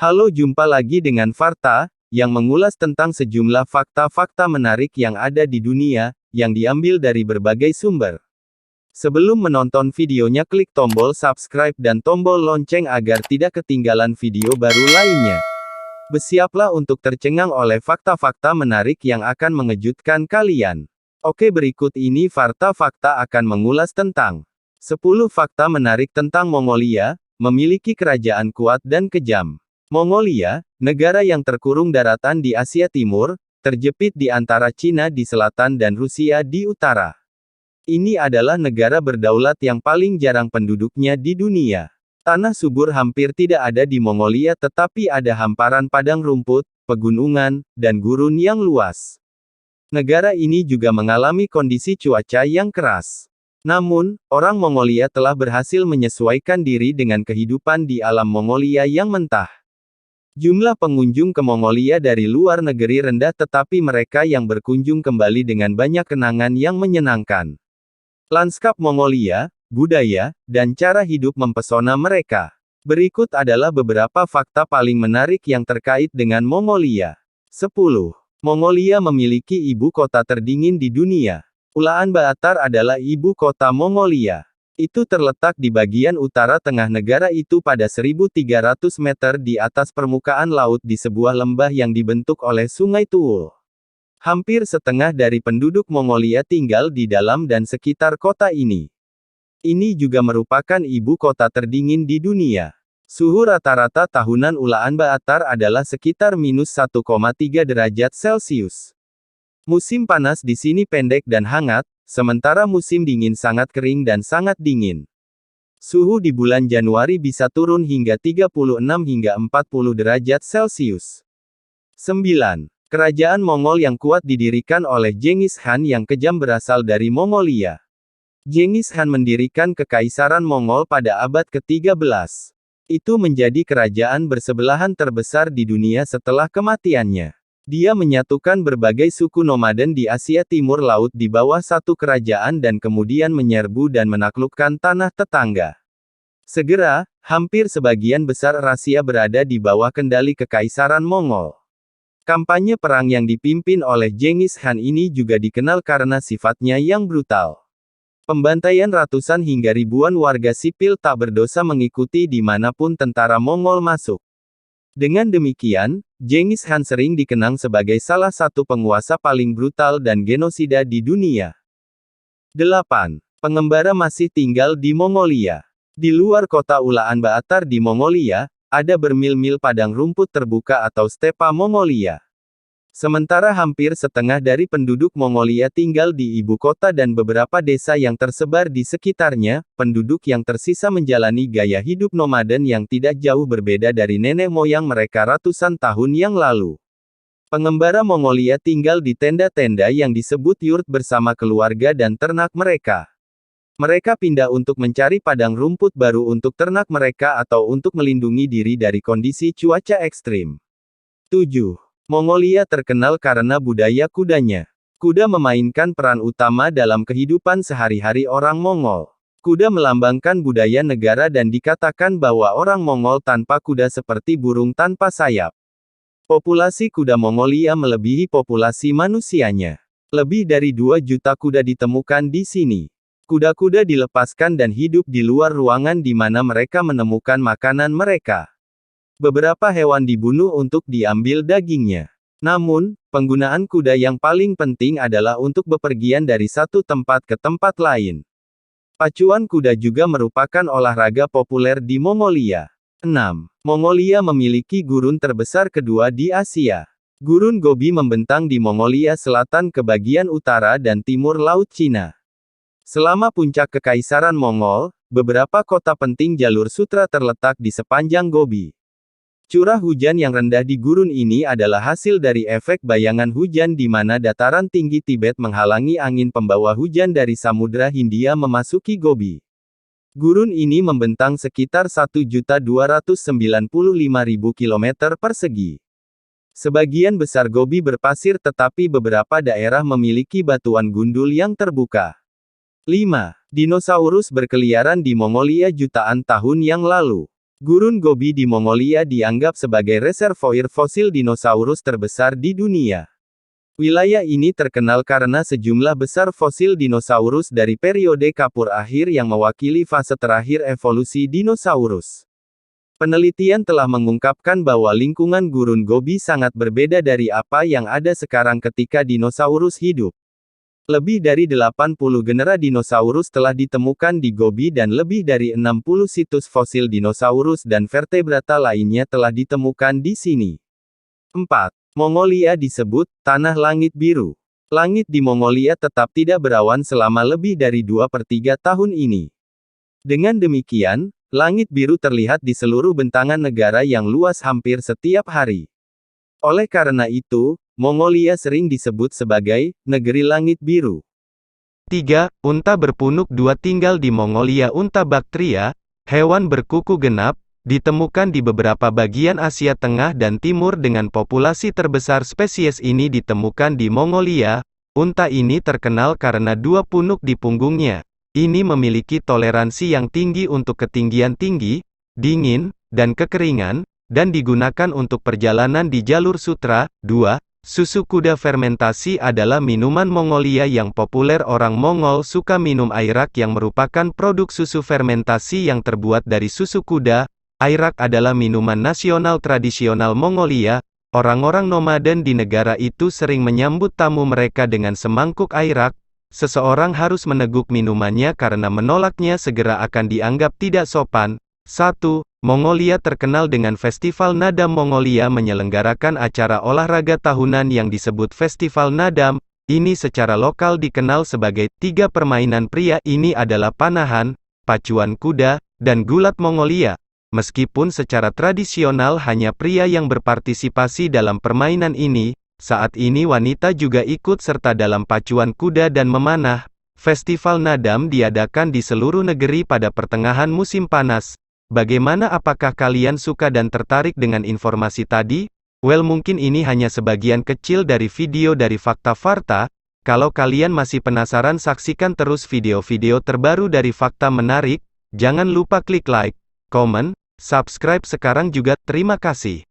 Halo, jumpa lagi dengan Varta, yang mengulas tentang sejumlah fakta-fakta menarik yang ada di dunia, yang diambil dari berbagai sumber. Sebelum menonton videonya, klik tombol subscribe dan tombol lonceng agar tidak ketinggalan video baru lainnya. Bersiaplah untuk tercengang oleh fakta-fakta menarik yang akan mengejutkan kalian. Oke, berikut ini Varta Fakta akan mengulas tentang 10 fakta menarik tentang Mongolia, memiliki kerajaan kuat dan kejam. Mongolia, negara yang terkurung daratan di Asia Timur, terjepit di antara Cina di selatan dan Rusia di utara. Ini adalah negara berdaulat yang paling jarang penduduknya di dunia. Tanah subur hampir tidak ada di Mongolia, tetapi ada hamparan padang rumput, pegunungan, dan gurun yang luas. Negara ini juga mengalami kondisi cuaca yang keras. Namun, orang Mongolia telah berhasil menyesuaikan diri dengan kehidupan di alam Mongolia yang mentah. Jumlah pengunjung ke Mongolia dari luar negeri rendah, tetapi mereka yang berkunjung kembali dengan banyak kenangan yang menyenangkan. Lanskap Mongolia, budaya, dan cara hidup mempesona mereka. Berikut adalah beberapa fakta paling menarik yang terkait dengan Mongolia. 10. Mongolia memiliki ibu kota terdingin di dunia. Ulaanbaatar adalah ibu kota Mongolia. Itu terletak di bagian utara tengah negara itu pada 1.300 meter di atas permukaan laut di sebuah lembah yang dibentuk oleh Sungai Tuul. Hampir setengah dari penduduk Mongolia tinggal di dalam dan sekitar kota ini. Ini juga merupakan ibu kota terdingin di dunia. Suhu rata-rata tahunan Ulaanbaatar adalah sekitar -1,3 derajat Celcius. Musim panas di sini pendek dan hangat, sementara musim dingin sangat kering dan sangat dingin. Suhu di bulan Januari bisa turun hingga 36 hingga 40 derajat Celcius. 9. Kerajaan Mongol yang kuat didirikan oleh Genghis Khan yang kejam berasal dari Mongolia. Genghis Khan mendirikan Kekaisaran Mongol pada abad ke-13. Itu menjadi kerajaan bersebelahan terbesar di dunia setelah kematiannya. Dia menyatukan berbagai suku nomaden di Asia Timur Laut di bawah satu kerajaan dan kemudian menyerbu dan menaklukkan tanah tetangga. Segera, hampir sebagian besar Asia berada di bawah kendali Kekaisaran Mongol. Kampanye perang yang dipimpin oleh Genghis Khan ini juga dikenal karena sifatnya yang brutal. Pembantaian ratusan hingga ribuan warga sipil tak berdosa mengikuti dimanapun tentara Mongol masuk. Dengan demikian, Genghis Khan sering dikenang sebagai salah satu penguasa paling brutal dan genosida di dunia. 8. Pengembara masih tinggal di Mongolia. Di luar kota Ulaanbaatar di Mongolia, ada bermil-mil padang rumput terbuka atau stepa Mongolia. Sementara hampir setengah dari penduduk Mongolia tinggal di ibu kota dan beberapa desa yang tersebar di sekitarnya, penduduk yang tersisa menjalani gaya hidup nomaden yang tidak jauh berbeda dari nenek moyang mereka ratusan tahun yang lalu. Pengembara Mongolia tinggal di tenda-tenda yang disebut yurt bersama keluarga dan ternak mereka. Mereka pindah untuk mencari padang rumput baru untuk ternak mereka atau untuk melindungi diri dari kondisi cuaca ekstrim. 7. Mongolia terkenal karena budaya kudanya. Kuda memainkan peran utama dalam kehidupan sehari-hari orang Mongol. Kuda melambangkan budaya negara dan dikatakan bahwa orang Mongol tanpa kuda seperti burung tanpa sayap. Populasi kuda Mongolia melebihi populasi manusianya. Lebih dari 2 juta kuda ditemukan di sini. Kuda-kuda dilepaskan dan hidup di luar ruangan di mana mereka menemukan makanan mereka. Beberapa hewan dibunuh untuk diambil dagingnya. Namun, penggunaan kuda yang paling penting adalah untuk bepergian dari satu tempat ke tempat lain. Pacuan kuda juga merupakan olahraga populer di Mongolia. 6. Mongolia memiliki gurun terbesar kedua di Asia. Gurun Gobi membentang di Mongolia Selatan ke bagian utara dan timur Laut Cina. Selama puncak Kekaisaran Mongol, beberapa kota penting jalur sutra terletak di sepanjang Gobi. Curah hujan yang rendah di gurun ini adalah hasil dari efek bayangan hujan di mana dataran tinggi Tibet menghalangi angin pembawa hujan dari Samudra Hindia memasuki Gobi. Gurun ini membentang sekitar 1.295.000 km persegi. Sebagian besar Gobi berpasir tetapi beberapa daerah memiliki batuan gundul yang terbuka. 5. Dinosaurus berkeliaran di Mongolia jutaan tahun yang lalu. Gurun Gobi di Mongolia dianggap sebagai reservoir fosil dinosaurus terbesar di dunia. Wilayah ini terkenal karena sejumlah besar fosil dinosaurus dari periode Kapur akhir yang mewakili fase terakhir evolusi dinosaurus. Penelitian telah mengungkapkan bahwa lingkungan Gurun Gobi sangat berbeda dari apa yang ada sekarang ketika dinosaurus hidup. Lebih dari 80 genera dinosaurus telah ditemukan di Gobi dan lebih dari 60 situs fosil dinosaurus dan vertebrata lainnya telah ditemukan di sini. 4. Mongolia disebut tanah langit biru. Langit di Mongolia tetap tidak berawan selama lebih dari 2/3 tahun ini. Dengan demikian, langit biru terlihat di seluruh bentangan negara yang luas hampir setiap hari. Oleh karena itu, Mongolia sering disebut sebagai negeri langit biru. 3. Unta berpunuk 2 tinggal di Mongolia. Unta Bactria, hewan berkuku genap, ditemukan di beberapa bagian Asia Tengah dan Timur dengan populasi terbesar spesies ini ditemukan di Mongolia. Unta ini terkenal karena 2 punuk di punggungnya. Ini memiliki toleransi yang tinggi untuk ketinggian tinggi, dingin, dan kekeringan, dan digunakan untuk perjalanan di jalur sutra. 2. Susu kuda fermentasi adalah minuman Mongolia yang populer. Orang Mongol suka minum airak yang merupakan produk susu fermentasi yang terbuat dari susu kuda. Airak adalah minuman nasional tradisional Mongolia. Orang-orang nomaden di negara itu sering menyambut tamu mereka dengan semangkuk airak. Seseorang harus meneguk minumannya karena menolaknya segera akan dianggap tidak sopan. 1. Mongolia terkenal dengan Festival Nadam. Mongolia menyelenggarakan acara olahraga tahunan yang disebut Festival Nadam. Ini secara lokal dikenal sebagai 3 permainan pria. Ini adalah panahan, pacuan kuda, dan gulat Mongolia. Meskipun secara tradisional hanya pria yang berpartisipasi dalam permainan ini, saat ini wanita juga ikut serta dalam pacuan kuda dan memanah. Festival Nadam diadakan di seluruh negeri pada pertengahan musim panas. Bagaimana, apakah kalian suka dan tertarik dengan informasi tadi? Well, mungkin ini hanya sebagian kecil dari video dari Fakta Varta. Kalau kalian masih penasaran, saksikan terus video-video terbaru dari Fakta Menarik. Jangan lupa klik like, comment, subscribe sekarang juga. Terima kasih.